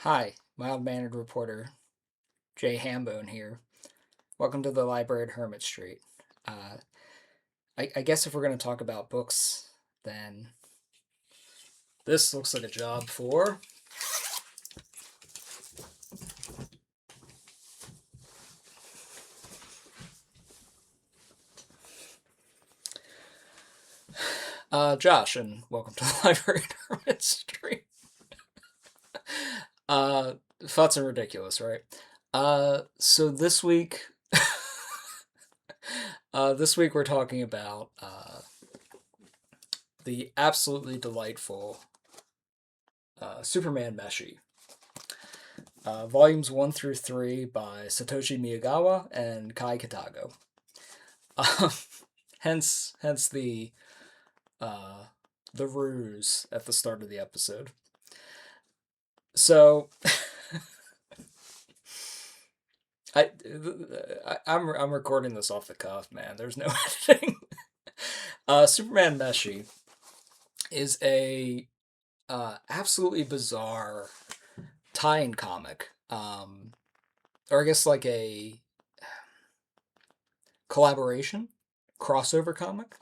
Hi, mild-mannered reporter Jay Hambone here. Welcome to the library at Hermit Street. Uh, I guess if we're going to talk about books, then this looks like a job for Josh, and welcome to the library at Hermit Street. Uh, Thoughts are ridiculous, right? So this week, this week we're talking about the absolutely delightful Superman Meshi. Volumes 1 through 3 by Satoshi Miyagawa and Kai Katago. Um, hence uh, the ruse at the start of the episode. So, I'm recording this off the cuff, man. There's no editing. Superman Meshi is a absolutely bizarre tie-in comic, or I guess like a collaboration crossover comic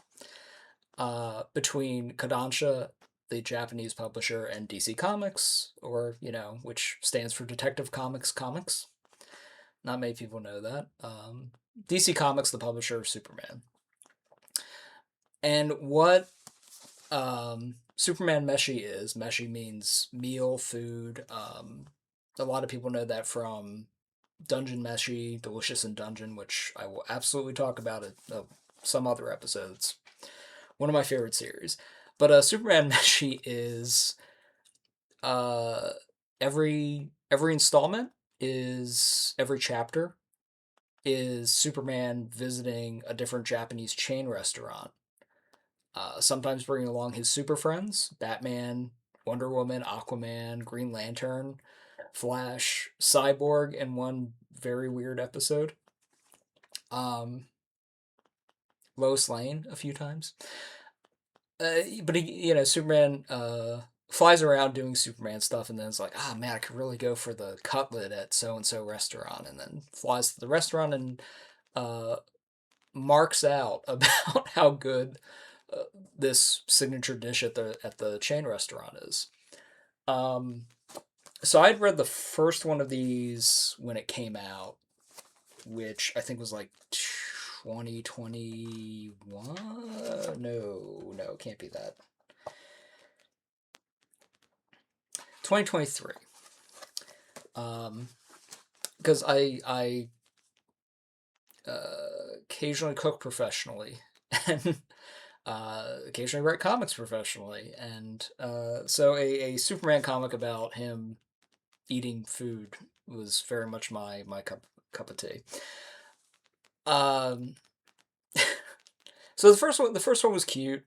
between Kodansha, the Japanese publisher, and DC Comics, or which stands for Detective Comics Comics. Not many people know that. DC Comics, the publisher of Superman. And what Superman Meshi is, Meshi means meal, food. A lot of people know that from Dungeon Meshi, Delicious in Dungeon, which I will absolutely talk about it some other episodes. One of my favorite series. But Superman Meshi is every installment is every chapter is Superman visiting a different Japanese chain restaurant. Sometimes bringing along his super friends, Batman, Wonder Woman, Aquaman, Green Lantern, Flash, Cyborg, in one very weird episode. Lois Lane a few times. But Superman flies around doing Superman stuff, and then it's like, man, I could really go for the cutlet at so and so restaurant, and then flies to the restaurant and marks out about how good this signature dish at the chain restaurant is. So I'd read the first one of these when it came out, which I think was like 2021. No, can't be that. 2023. Because I occasionally cook professionally and occasionally write comics professionally, and so a Superman comic about him eating food was very much my cup of tea. So the first one was cute.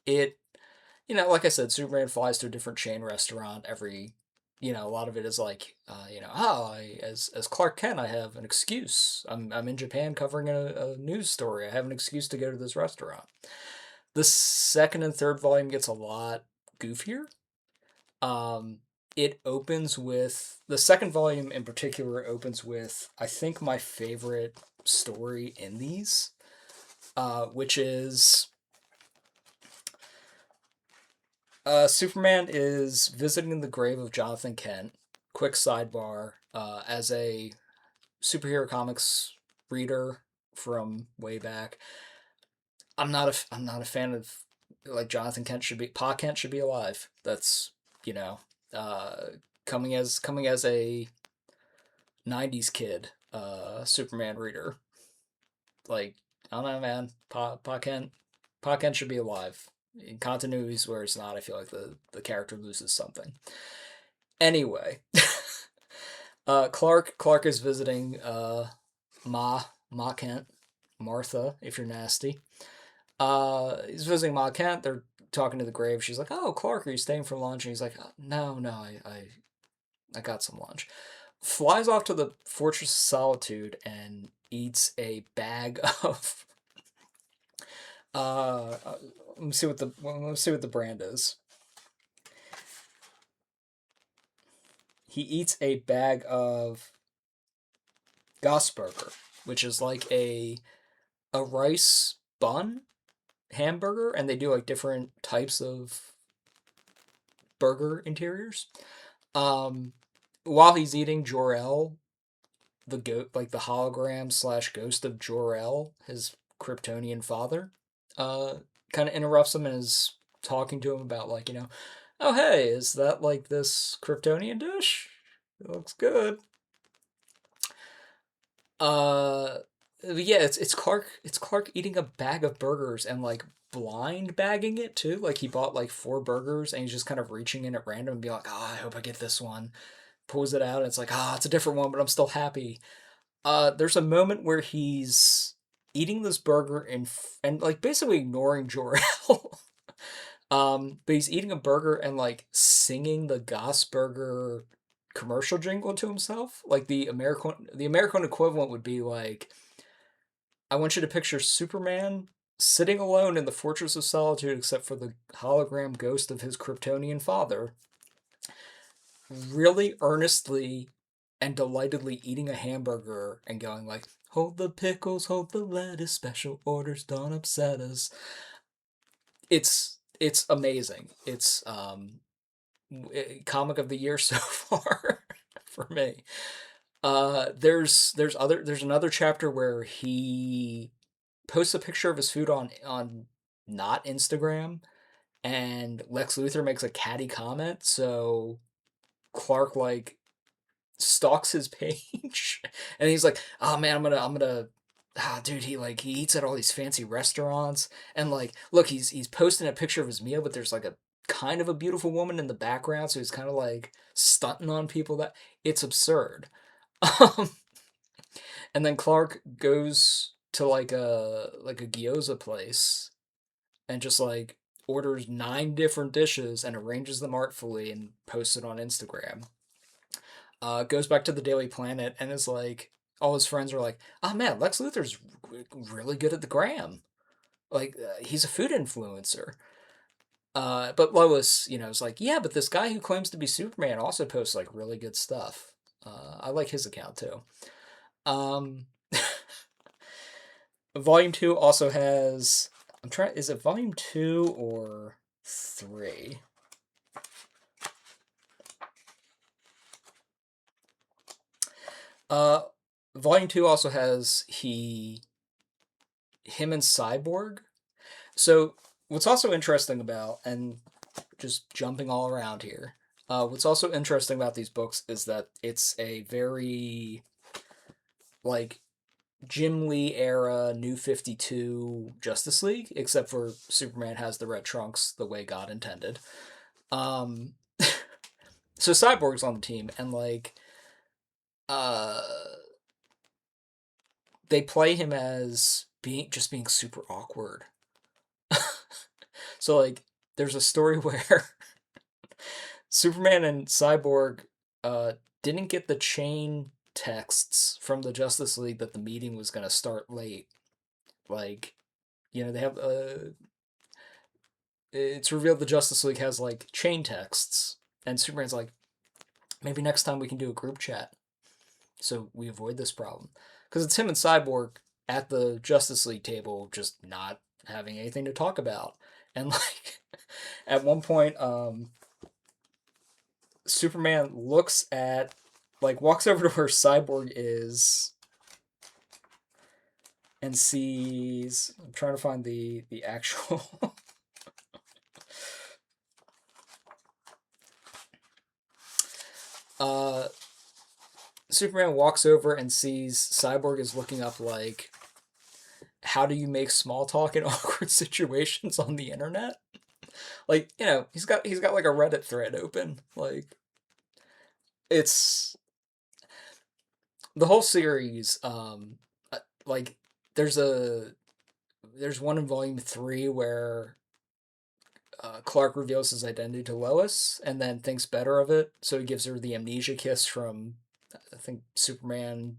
It like I said, Superman flies to a different chain restaurant every. A lot of it is like, as Clark Kent, I have an excuse. I'm in Japan covering a news story. I have an excuse to go to this restaurant. The second and third volume gets a lot goofier. It opens with the second volume in particular opens with, I think, my favorite story in these, which is Superman is visiting the grave of Jonathan Kent. Quick sidebar: as a superhero comics reader from way back, I'm not a fan of, like, Jonathan Kent should be Pa Kent should be alive. That's you know coming as a '90s kid, Superman reader. Like, I don't know, man. Pa Kent should be alive. In continuities where it's not, I feel like the character loses something. Anyway, Clark is visiting Ma Kent, Martha, if you're nasty. He's visiting Ma Kent. They're talking to the grave. She's like, "Oh, Clark, are you staying for lunch?" And he's like, "No, I got some lunch." Flies off to the Fortress of Solitude and eats a bag of. Let me see what the brand is. he eats a bag of Gosburger, which is like a rice bun hamburger, and they do like different types of burger interiors. Um, while he's eating, Jor-El, the goat, like the hologram slash ghost of Jor-El, his Kryptonian father, uh, kind of interrupts him and is talking to him about like, oh hey, is that like this Kryptonian dish? It looks good. Uh, yeah, it's Clark eating a bag of burgers and like blind bagging it too. Like he bought like four burgers and he's just kind of reaching in at random and be like, oh, I hope I get this one. Pulls it out and it's like, it's a different one, but I'm still happy. There's a moment where he's eating this burger and like basically ignoring Jor-El. But he's eating a burger and like singing the Goss Burger commercial jingle to himself. Like the American equivalent would be like, I want you to picture Superman sitting alone in the Fortress of Solitude except for the hologram ghost of his Kryptonian father, really earnestly and delightedly eating a hamburger and going like, hold the pickles, hold the lettuce, special orders, don't upset us. It's amazing. It's comic of the year so far for me. There's another chapter where he posts a picture of his food on not Instagram, and Lex Luthor makes a catty comment, so Clark like stalks his page, and he's like, "Oh man, I'm gonna." Dude, he eats at all these fancy restaurants, and like, look, he's posting a picture of his meal, but there's like a kind of a beautiful woman in the background, so he's kind of like stunting on people. That it's absurd. Um, and then Clark goes to like a gyoza place and just like orders nine different dishes and arranges them artfully and posts it on Instagram. Goes back to the Daily Planet and is like, all his friends are like, "Oh man, Lex Luthor's really good at the gram. Like, he's a food influencer." But Lois, is like, "Yeah, but this guy who claims to be Superman also posts like really good stuff. I like his account too." Um, Volume 2 also has. Is it Volume 2 or 3? Uh, Volume 2 also has him and Cyborg. So, what's also interesting about, and just jumping all around here, what's also interesting about these books is that it's a very, like, Jim Lee era New 52 Justice League, except for Superman has the red trunks the way God intended. Um, so Cyborg's on the team, and like, uh, they play him as being super awkward. So like, there's a story where Superman and Cyborg uh, didn't get the chain texts from the Justice League that the meeting was going to start late. Like, they have it's revealed the Justice League has like chain texts, and Superman's like, maybe next time we can do a group chat so we avoid this problem, because it's him and Cyborg at the Justice League table just not having anything to talk about, and like at one point, Superman walks over to where Cyborg is and sees. I'm trying to find the actual. Superman walks over and sees Cyborg is looking up like, how do you make small talk in awkward situations on the internet? Like, he's got like a Reddit thread open. Like, it's the whole series. Like, there's a there's one in volume 3 where Clark reveals his identity to Lois and then thinks better of it, so he gives her the amnesia kiss from, I think, Superman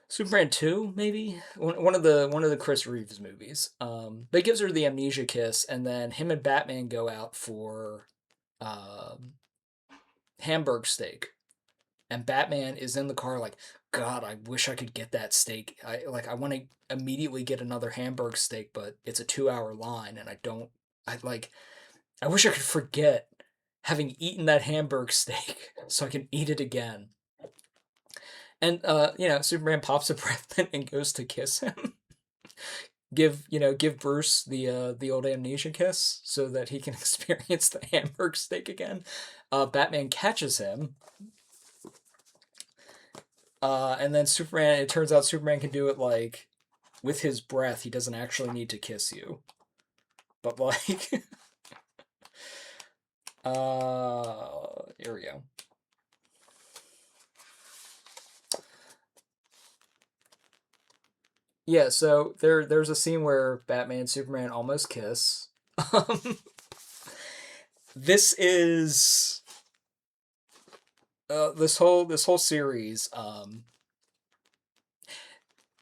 2, maybe one of the Chris Reeves movies. But he gives her the amnesia kiss, and then him and Batman go out for um, hamburg steak, and Batman is in the car like, God, I wish I could get that steak. I want to immediately get another hamburg steak, but it's a 2 hour line, and I don't. I like. I wish I could forget having eaten that hamburg steak so I can eat it again. And Superman pops a breath and goes to kiss him. Give Bruce the old amnesia kiss so that he can experience the hamburg steak again. Batman catches him, and then Superman. It turns out Superman can do it like with his breath. He doesn't actually need to kiss you, but like, here we go. Yeah, so there's a scene where Batman and Superman almost kiss. Um, this is this whole series.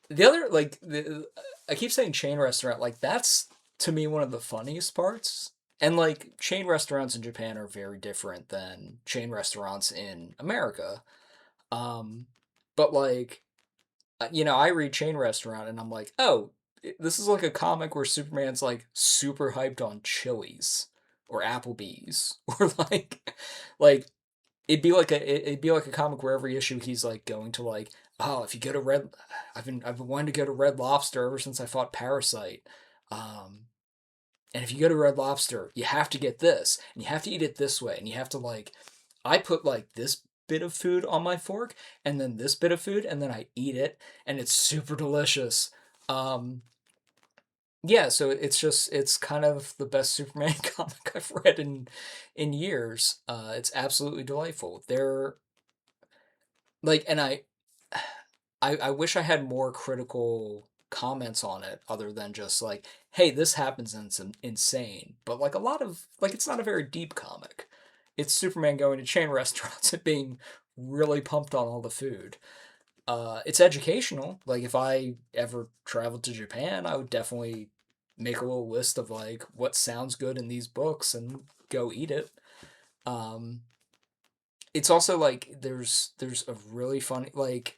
The other I keep saying chain restaurant, like that's to me one of the funniest parts. And like chain restaurants in Japan are very different than chain restaurants in America. Um, but like I read chain restaurant and I'm like, oh, this is like a comic where Superman's like super hyped on Chili's or Applebee's or like it'd be like a comic where every issue he's like going to like, oh, if you go to Red, I've been wanting to go to Red Lobster ever since I fought Parasite. Um, and if you go to Red Lobster, you have to get this, and you have to eat it this way, and you have to like, I put like this bit of food on my fork, and then this bit of food, and then I eat it, and it's super delicious. Um, yeah, so it's kind of the best Superman comic I've read in years. It's absolutely delightful. They're like, and I wish I had more critical comments on it other than just like, hey, this happens and it's insane. But like a lot of like, it's not a very deep comic. It's Superman going to chain restaurants and being really pumped on all the food. It's educational. Like if I ever traveled to Japan, I would definitely make a little list of like what sounds good in these books and go eat it. Um, it's also like there's a really funny like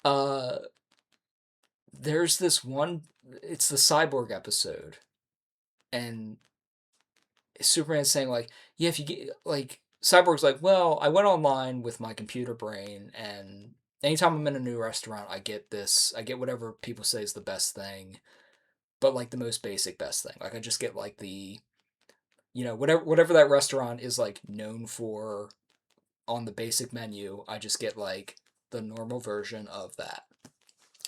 uh there's this one, it's the cyborg episode, and Superman's saying like, yeah, if you get like Cyborg's like, well, I went online with my computer brain, and anytime I'm in a new restaurant, I get whatever people say is the best thing, but like the most basic best thing. Like I just get like the whatever that restaurant is like known for on the basic menu, I just get like the normal version of that.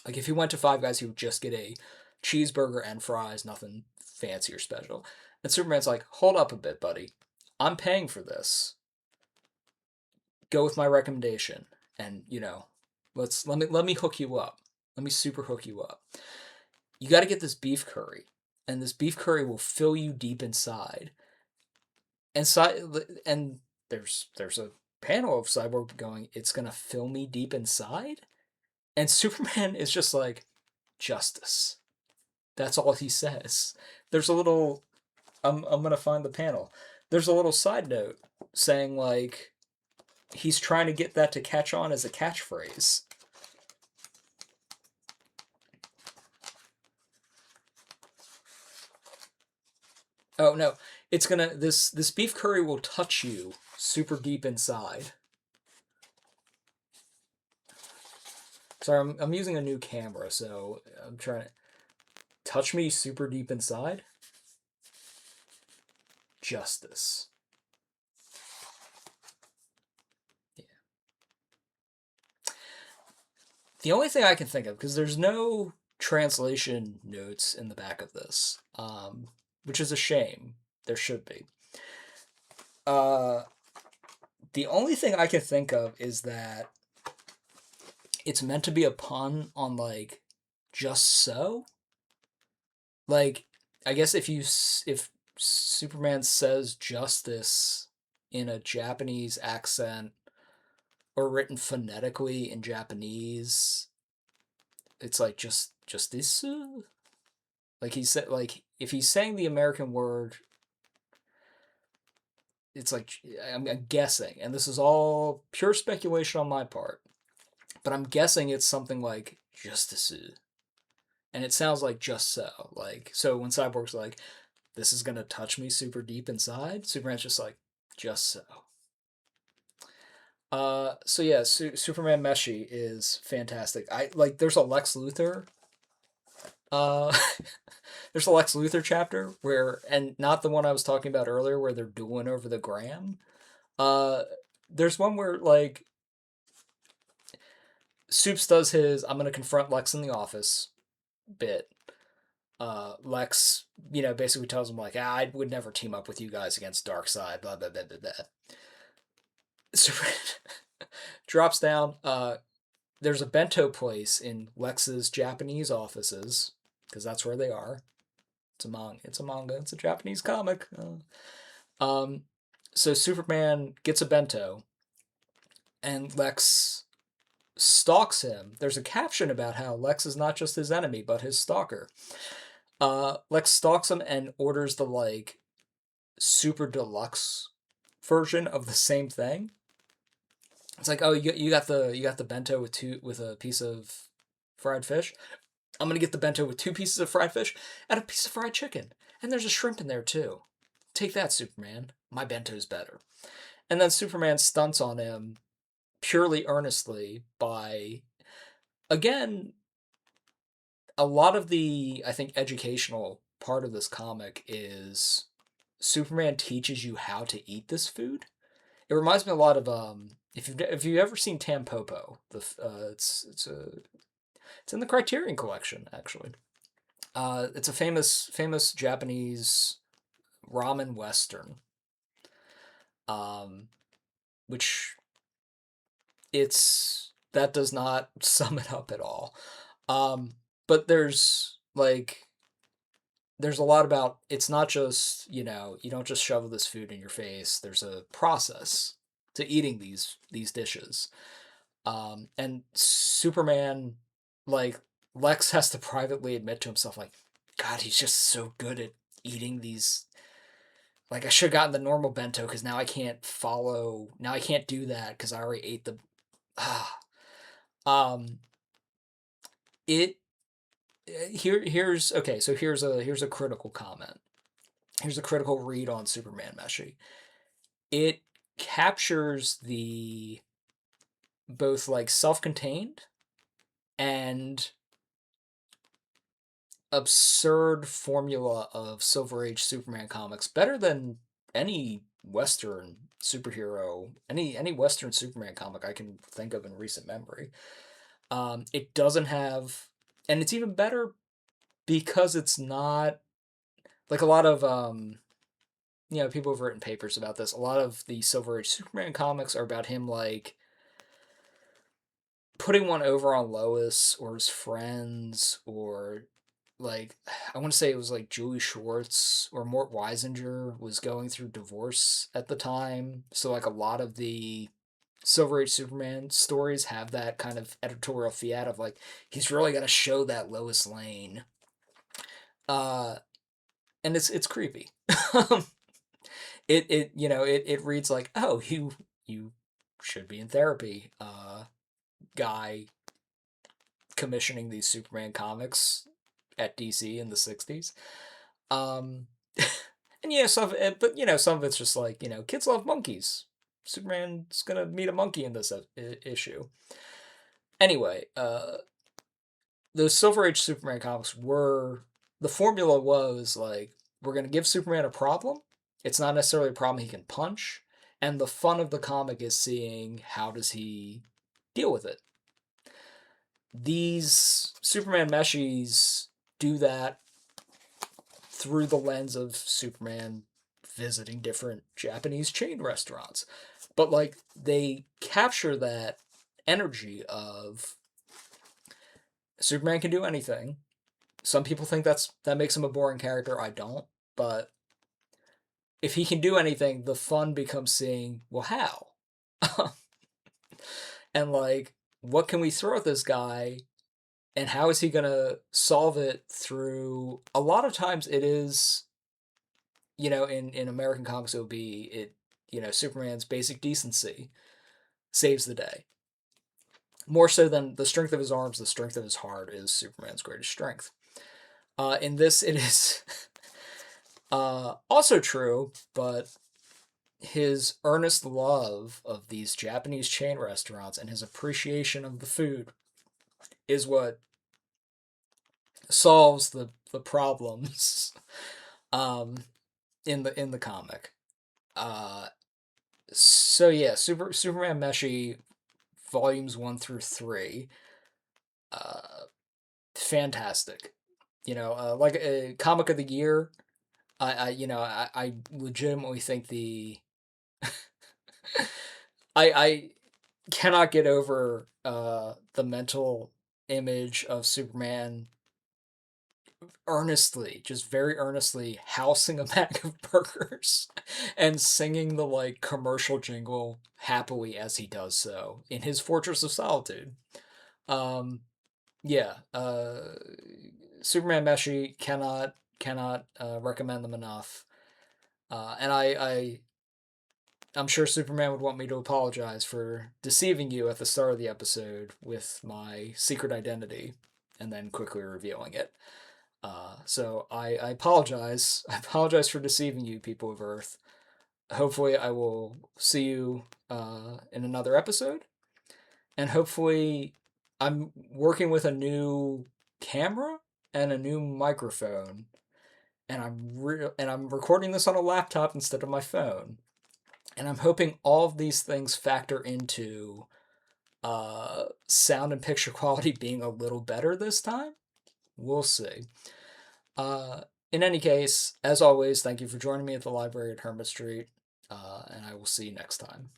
Like if he went to Five Guys, he would just get a cheeseburger and fries, nothing fancy or special. And Superman's like, hold up a bit, buddy. I'm paying for this. Go with my recommendation, and let me hook you up. Let me super hook you up. You got to get this beef curry, and this beef curry will fill you deep inside. And and there's a panel of Cyborg going, it's gonna fill me deep inside, and Superman is just like, justice. That's all he says. There's a little. I'm gonna find the panel. There's a little side note saying like he's trying to get that to catch on as a catchphrase. Oh no, it's gonna this beef curry will touch you super deep inside. Sorry, I'm using a new camera, so I'm trying to touch me super deep inside. Justice. Yeah. The only thing I can think of, because there's no translation notes in the back of this, which is a shame. There should be. Uh, the only thing I can think of is that it's meant to be a pun on like just so. Like, I guess if Superman says justice in a Japanese accent or written phonetically in Japanese, it's like just justice. Like he said, like if he's saying the American word, it's like I'm guessing, and this is all pure speculation on my part, but I'm guessing it's something like justice, and it sounds like just so. Like so when Cyborg's like, "This is gonna touch me super deep inside," Superman's just like, "Just so." So yeah, Superman Meshi is fantastic. I like. There's a Lex Luthor. Uh, there's a Lex Luthor chapter where, and not the one I was talking about earlier, where they're dueling over the gram. Uh, there's one where like Soups does his "I'm gonna confront Lex in the office" bit. Lex, basically tells him like, I would never team up with you guys against Darkseid. Blah blah blah blah blah. Superman drops down. There's a bento place in Lex's Japanese offices because that's where they are. It's a manga. It's a manga. It's a Japanese comic. Um, so Superman gets a bento, and Lex stalks him. There's a caption about how Lex is not just his enemy, but his stalker. Lex stalks him and orders the like super deluxe version of the same thing. It's like, oh, you got the bento with a piece of fried fish. I'm gonna get the bento with 2 pieces of fried fish and a piece of fried chicken, and there's a shrimp in there too. Take that, Superman. My bento's better. And then Superman stunts on him purely earnestly by, again, a lot of the, I think, educational part of this comic is Superman teaches you how to eat this food. It reminds me a lot of if you've ever seen Tampopo, it's in the Criterion Collection actually. It's a famous Japanese ramen western, um, which it's that does not sum it up at all. But there's a lot about it's not just you don't just shovel this food in your face. There's a process to eating these dishes. And Superman, like Lex has to privately admit to himself, like, God, he's just so good at eating these. Like, I should have gotten the normal bento because now I can't follow. Now I can't do that because I already ate the. Ah. Um. It here's okay. So here's a critical comment. Here's a critical read on Superman Meshi. It captures the both like self-contained and absurd formula of Silver Age Superman comics better than any Western superhero, any Western Superman comic I can think of in recent memory. It doesn't have, and it's even better because it's not like a lot of people have written papers about this. A lot of the Silver Age Superman comics are about him like putting one over on Lois or his friends, or like I want to say it was like Julie Schwartz or Mort Weisinger was going through divorce at the time. So like a lot of the Silver Age Superman stories have that kind of editorial fiat of like he's really gonna show that Lois Lane. Uh and it's creepy. It reads like, oh, you should be in therapy. Guy commissioning these Superman comics at DC in the 60s. Um, and yeah, some of it's just like, kids love monkeys. Superman's gonna meet a monkey in this issue. Anyway, those Silver Age Superman comics the formula was like, we're gonna give Superman a problem. It's not necessarily a problem he can punch. And the fun of the comic is seeing how does he deal with it. These Superman meshies do that through the lens of Superman visiting different Japanese chain restaurants. But like they capture that energy of Superman can do anything. Some people think that makes him a boring character. I don't. But if he can do anything, the fun becomes seeing, well, how? And like, what can we throw at this guy? And how is he going to solve it through a lot of times it is in American comics it would be Superman's basic decency saves the day. More so than the strength of his arms, the strength of his heart is Superman's greatest strength. In this, it is also true, but his earnest love of these Japanese chain restaurants and his appreciation of the food is what solves the problems um, in the comic. So yeah, Superman Meshi volumes 1 through 3, uh, fantastic. Like a comic of the year. I legitimately think I cannot get over the mental image of Superman earnestly, just very earnestly housing a bag of burgers and singing the like commercial jingle happily as he does so in his Fortress of Solitude. Um, yeah, Superman Meshi cannot recommend them enough. And I'm sure Superman would want me to apologize for deceiving you at the start of the episode with my secret identity and then quickly revealing it. So I apologize. I apologize for deceiving you, people of Earth. Hopefully, I will see you in another episode, and hopefully, I'm working with a new camera and a new microphone, and I'm recording this on a laptop instead of my phone, and I'm hoping all of these things factor into sound and picture quality being a little better this time. We'll see. Uh, in any case, as always, thank you for joining me at the library at Hermit Street, and I will see you next time.